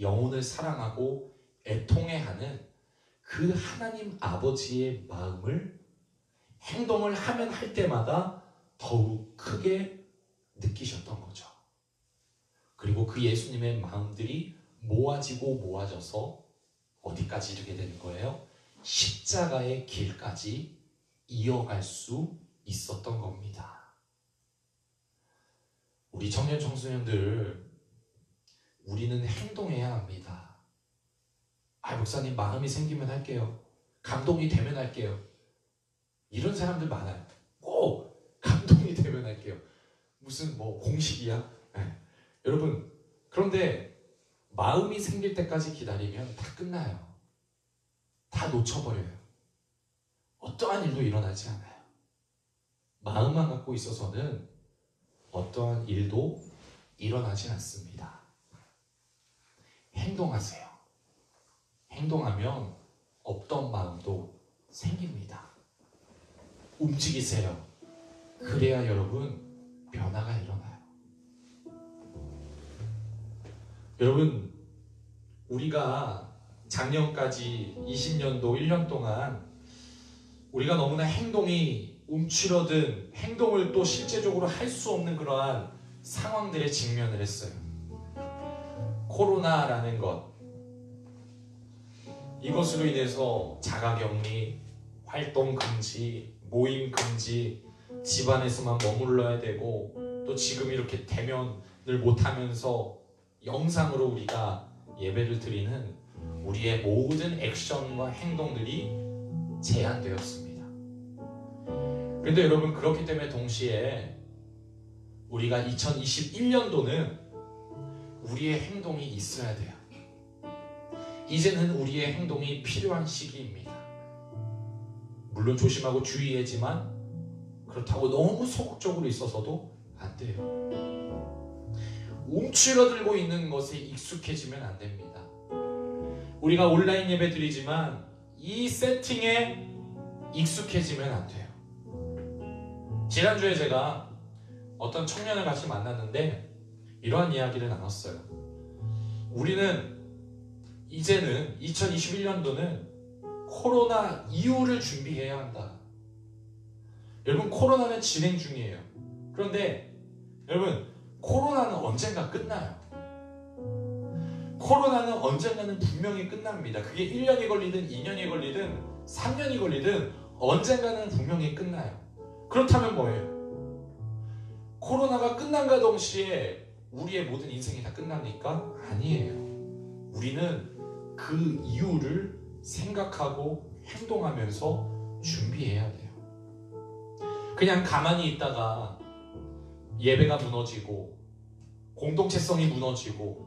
영혼을 사랑하고 애통해하는 그 하나님 아버지의 마음을 행동을 하면 할 때마다 더욱 크게 느끼셨던 거죠. 그리고 그 예수님의 마음들이 모아져서 어디까지 이르게 되는 거예요? 십자가의 길까지 이어갈 수 있었던 겁니다. 우리 청년 청소년들, 우리는 행동해야 합니다. 목사님 마음이 생기면 할게요. 감동이 되면 할게요. 이런 사람들 많아요. 꼭 감동이 되면 할게요. 무슨 뭐 공식이야? 네. 여러분, 그런데 마음이 생길 때까지 기다리면 다 끝나요. 다 놓쳐버려요. 어떠한 일도 일어나지 않아요. 마음만 갖고 있어서는 어떠한 일도 일어나지 않습니다. 행동하세요. 행동하면 없던 마음도 생깁니다. 움직이세요. 그래야 여러분 변화가 일어나요. 여러분, 우리가 작년까지 20년도 1년 동안 우리가 너무나 행동이 움츠러든, 행동을 또 실제적으로 할 수 없는 그러한 상황들에 직면을 했어요. 코로나라는 것, 이것으로 인해서 자가격리, 활동 금지, 모임 금지, 집안에서만 머물러야 되고, 또 지금 이렇게 대면을 못하면서 영상으로 우리가 예배를 드리는 우리의 모든 액션과 행동들이 제한되었습니다. 그런데 여러분, 그렇기 때문에 동시에 우리가 2021년도는 우리의 행동이 있어야 돼요. 이제는 우리의 행동이 필요한 시기입니다. 물론 조심하고 주의해야지만 그렇다고 너무 소극적으로 있어서도 안 돼요. 움츠러들고 있는 것에 익숙해지면 안 됩니다. 우리가 온라인 예배 드리지만 이 세팅에 익숙해지면 안 돼요. 지난주에 제가 어떤 청년을 같이 만났는데 이러한 이야기를 나눴어요. 우리는 이제는 2021년도는 코로나 이후를 준비해야 한다. 여러분, 코로나는 진행 중이에요. 그런데 여러분, 코로나는 언젠가 끝나요. 코로나는 언젠가는 분명히 끝납니다. 그게 1년이 걸리든 2년이 걸리든 3년이 걸리든 언젠가는 분명히 끝나요. 그렇다면 뭐예요? 코로나가 끝난과 동시에 우리의 모든 인생이 다 끝납니까? 아니에요. 우리는 그 이유를 생각하고 행동하면서 준비해야 돼요. 그냥 가만히 있다가 예배가 무너지고 공동체성이 무너지고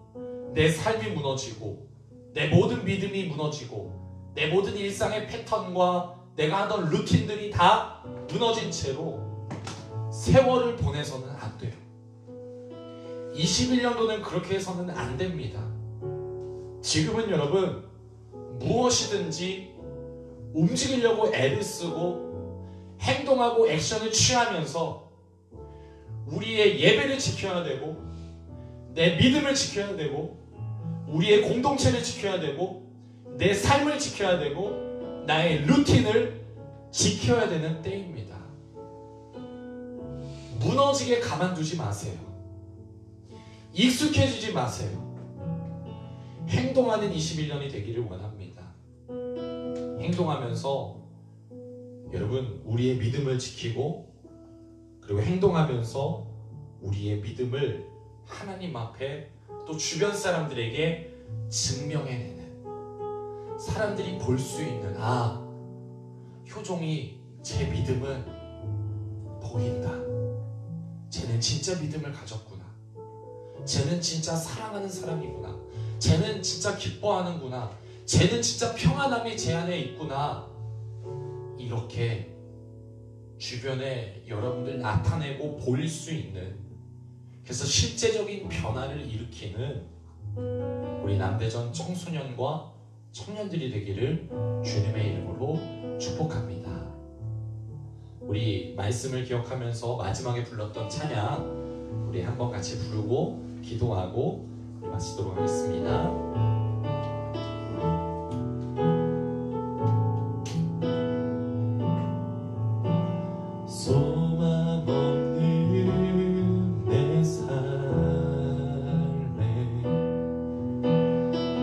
내 삶이 무너지고 내 모든 믿음이 무너지고 내 모든 일상의 패턴과 내가 하던 루틴들이 다 무너진 채로 세월을 보내서는 안 돼요. 21년도는 그렇게 해서는 안 됩니다. 지금은 여러분 무엇이든지 움직이려고 애를 쓰고 행동하고 액션을 취하면서 우리의 예배를 지켜야 되고 내 믿음을 지켜야 되고 우리의 공동체를 지켜야 되고 내 삶을 지켜야 되고 나의 루틴을 지켜야 되는 때입니다. 무너지게 가만두지 마세요. 익숙해지지 마세요. 행동하는 21년이 되기를 원합니다. 행동하면서 여러분 우리의 믿음을 지키고 그리고 행동하면서 우리의 믿음을 하나님 앞에 또 주변 사람들에게 증명해내는 사람들이 볼 수 있는 효종이 제 믿음은 보인다. 쟤는 진짜 믿음을 가졌구나. 쟤는 진짜 사랑하는 사람이구나. 쟤는 진짜 기뻐하는구나. 쟤는 진짜 평안함이 제 안에 있구나. 이렇게 주변에 여러분들 나타내고 보일 수 있는, 그래서 실제적인 변화를 일으키는 우리 남대전 청소년과 청년들이 되기를 주님의 이름으로 축복합니다. 우리 말씀을 기억하면서 마지막에 불렀던 찬양 우리 한번 같이 부르고 기도하고 우리 마치도록 하겠습니다. 소망 없는 내 삶에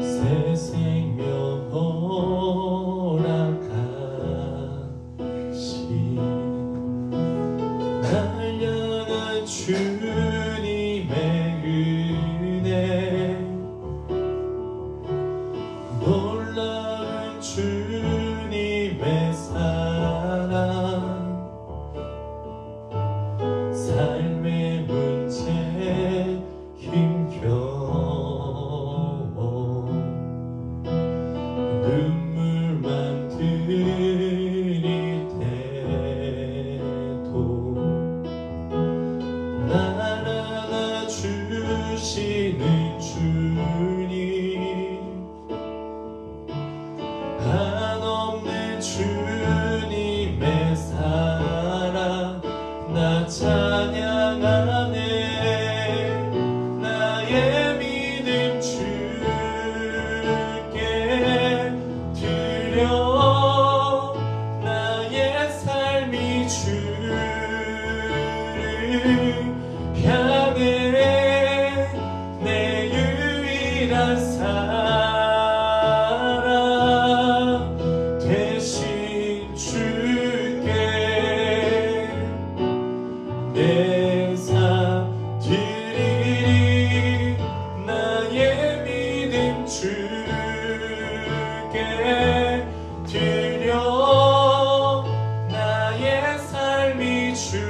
새 생명 허락하신 날 향한 주님의 은혜 놀라운 주님의 사랑 삶의 문제 힘겨워 눈물만 들이대도 날 안아주시는 주님 한없는 주님의 사랑 나 찬양하네. 나의 믿음 주께 드려 나의 삶이 주를 향해 내 유일한 사랑 되신 주께 내 삶 드리리. 나의 믿음 주께 드려 나의 삶이 주를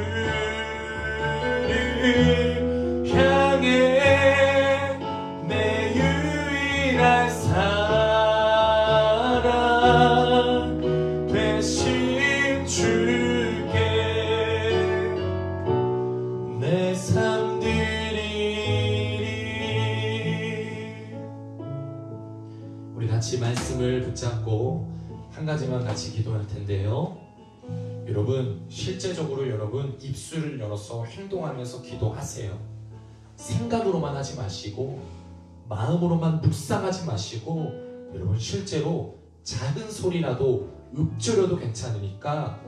향해 내 유일한 사랑 되신 주께 내 삶 드리리. 우리 같이 말씀을 붙잡고 한 가지만 같이 기도할 텐데요. 여러분 실제적으로 여러분 입술을 열어서 행동하면서 기도하세요. 생각으로만 하지 마시고 마음으로만 묵상하지 마시고 여러분 실제로 작은 소리라도 읊조려도 괜찮으니까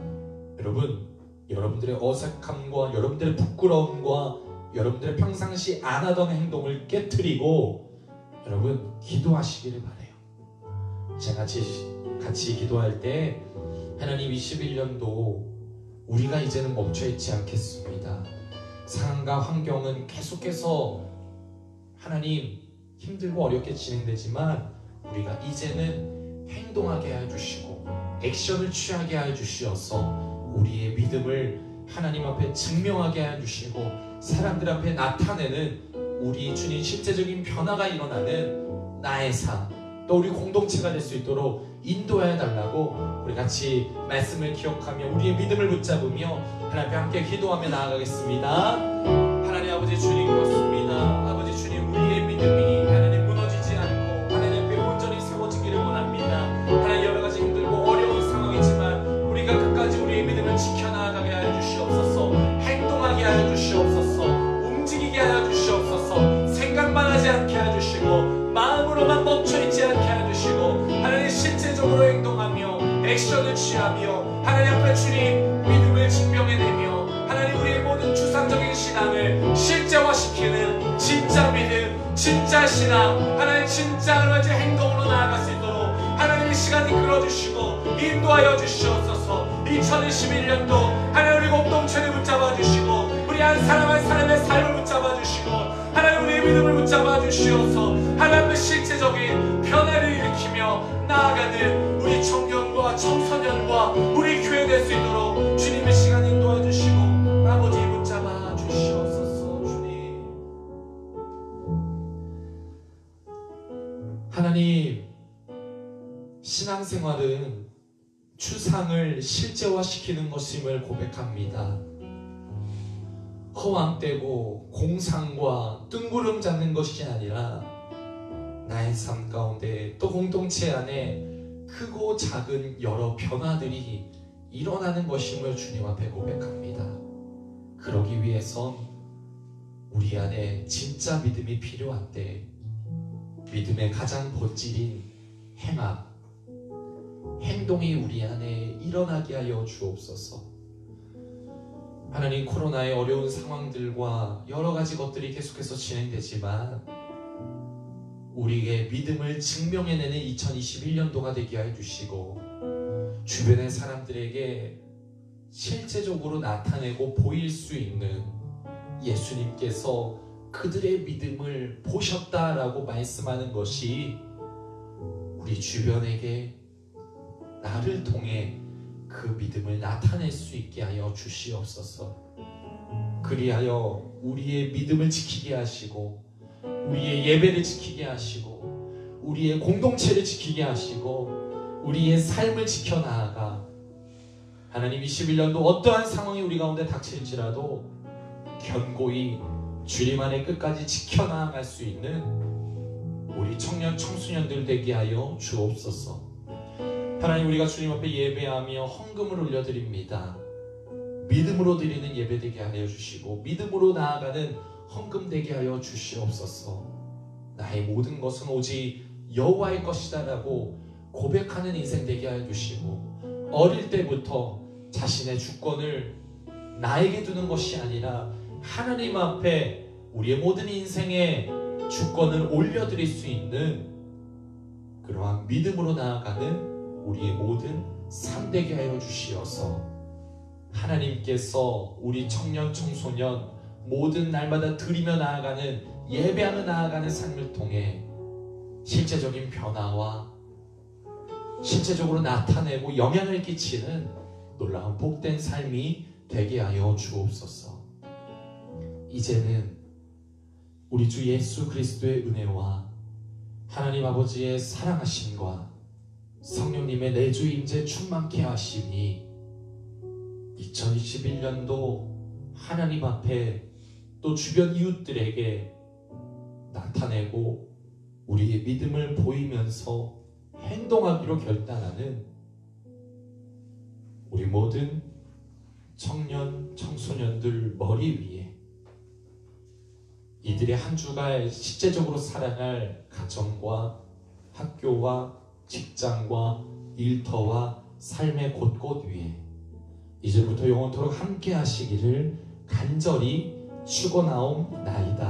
여러분 여러분들의 어색함과 여러분들의 부끄러움과 여러분들의 평상시 안 하던 행동을 깨트리고 여러분 기도하시기를 바래요. 제가 같이 기도할 때 하나님 21년도 우리가 이제는 멈춰있지 않겠습니다. 상황과 환경은 계속해서 하나님 힘들고 어렵게 진행되지만 우리가 이제는 행동하게 해주시고 액션을 취하게 해주시어서 우리의 믿음을 하나님 앞에 증명하게 해주시고 사람들 앞에 나타내는 우리 주님 실제적인 변화가 일어나는 나의 삶, 또 우리 공동체가 될 수 있도록 인도하여 달라고 우리 같이 말씀을 기억하며 우리의 믿음을 붙잡으며 하나님 앞에 함께 기도하며 나아가겠습니다. 하나님 아버지 주님 그렇습니다. 아버지 주님 우리의 믿음이 하나님 무너지지 않고 하나님 앞에 온전히 세워지기를 원합니다. 하나님 여러 가지 힘들고 어려운 상황이지만 우리가 끝까지 우리의 믿음을 지켜나가게 하여 주시옵소서. 행동하게 하여 주시옵소서. 움직이게 하여 주시옵소서. 생각만 하지 않게 하여 주시고 마음으로만 멈춰있지 않게 하여 주시고 하나님 실제적으로 행동하며 액션을 취하며 하나님 앞에 주님 믿음을 증명해내며 하나님 우리의 모든 추상적인 신앙을 실제화시키는 진짜 믿음, 진짜 신앙, 하나님 진짜 하나님 행동으로 나아갈 수 있도록 하나님 이 시간을 끌어주시고 인도하여 주시옵소서. 2021년도 하나님 우리 공동체를 붙잡아 주시고 우리 한 사람 한 사람의 삶을 붙잡아 주시고 하나님 우리의 믿음을 붙잡아 주시옵소서. 하나님의 실제적인 변화를 일으키며 나아가는 우리 청년과 청소년과 우리 교회 될 수 있도록 주님의 시간 인도해 주시고 아버지 붙잡아 주시옵소서. 주님 하나님 신앙생활은 추상을 실제화시키는 것임을 고백합니다. 허황되고 공상과 뜬구름 잡는 것이 아니라 나의 삶 가운데 또 공동체 안에 크고 작은 여러 변화들이 일어나는 것임을 주님 앞에 고백합니다. 그러기 위해선 우리 안에 진짜 믿음이 필요한데 믿음의 가장 본질인 행동이 우리 안에 일어나게 하여 주옵소서. 하나님 코로나의 어려운 상황들과 여러 가지 것들이 계속해서 진행되지만 우리의 믿음을 증명해내는 2021년도가 되게 해주시고 주변의 사람들에게 실제적으로 나타내고 보일 수 있는 예수님께서 그들의 믿음을 보셨다라고 말씀하는 것이 우리 주변에게 나를 통해 그 믿음을 나타낼 수 있게 하여 주시옵소서. 그리하여 우리의 믿음을 지키게 하시고 우리의 예배를 지키게 하시고 우리의 공동체를 지키게 하시고 우리의 삶을 지켜나아가 하나님 21년도 어떠한 상황이 우리 가운데 닥칠지라도 견고히 주님 안에 끝까지 지켜나아갈 수 있는 우리 청년 청소년들 되게 하여 주옵소서. 하나님 우리가 주님 앞에 예배하며 헌금을 올려드립니다. 믿음으로 드리는 예배 되게 하여 주시고 믿음으로 나아가는 헌금 되게 하여 주시옵소서. 나의 모든 것은 오직 여호와의 것이다 라고 고백하는 인생 되게 하여 주시고 어릴 때부터 자신의 주권을 나에게 두는 것이 아니라 하나님 앞에 우리의 모든 인생의 주권을 올려드릴 수 있는 그러한 믿음으로 나아가는 우리의 모든 삶 되게 하여 주시어서 하나님께서 우리 청년 청소년 모든 날마다 드리며 나아가는 예배하며 나아가는 삶을 통해 실제적인 변화와 실제적으로 나타내고 영향을 끼치는 놀라운 복된 삶이 되게 하여 주옵소서. 이제는 우리 주 예수 그리스도의 은혜와 하나님 아버지의 사랑하심과 성령님의 내주 임재 충만케 하시니 2021년도 하나님 앞에 또 주변 이웃들에게 나타내고 우리의 믿음을 보이면서 행동하기로 결단하는 우리 모든 청년 청소년들 머리 위에 이들의 한 주간 실제적으로 살아갈 가정과 학교와 직장과 일터와 삶의 곳곳 위에 이제부터 영원토록 함께 하시기를 간절히 축원하옵나이다.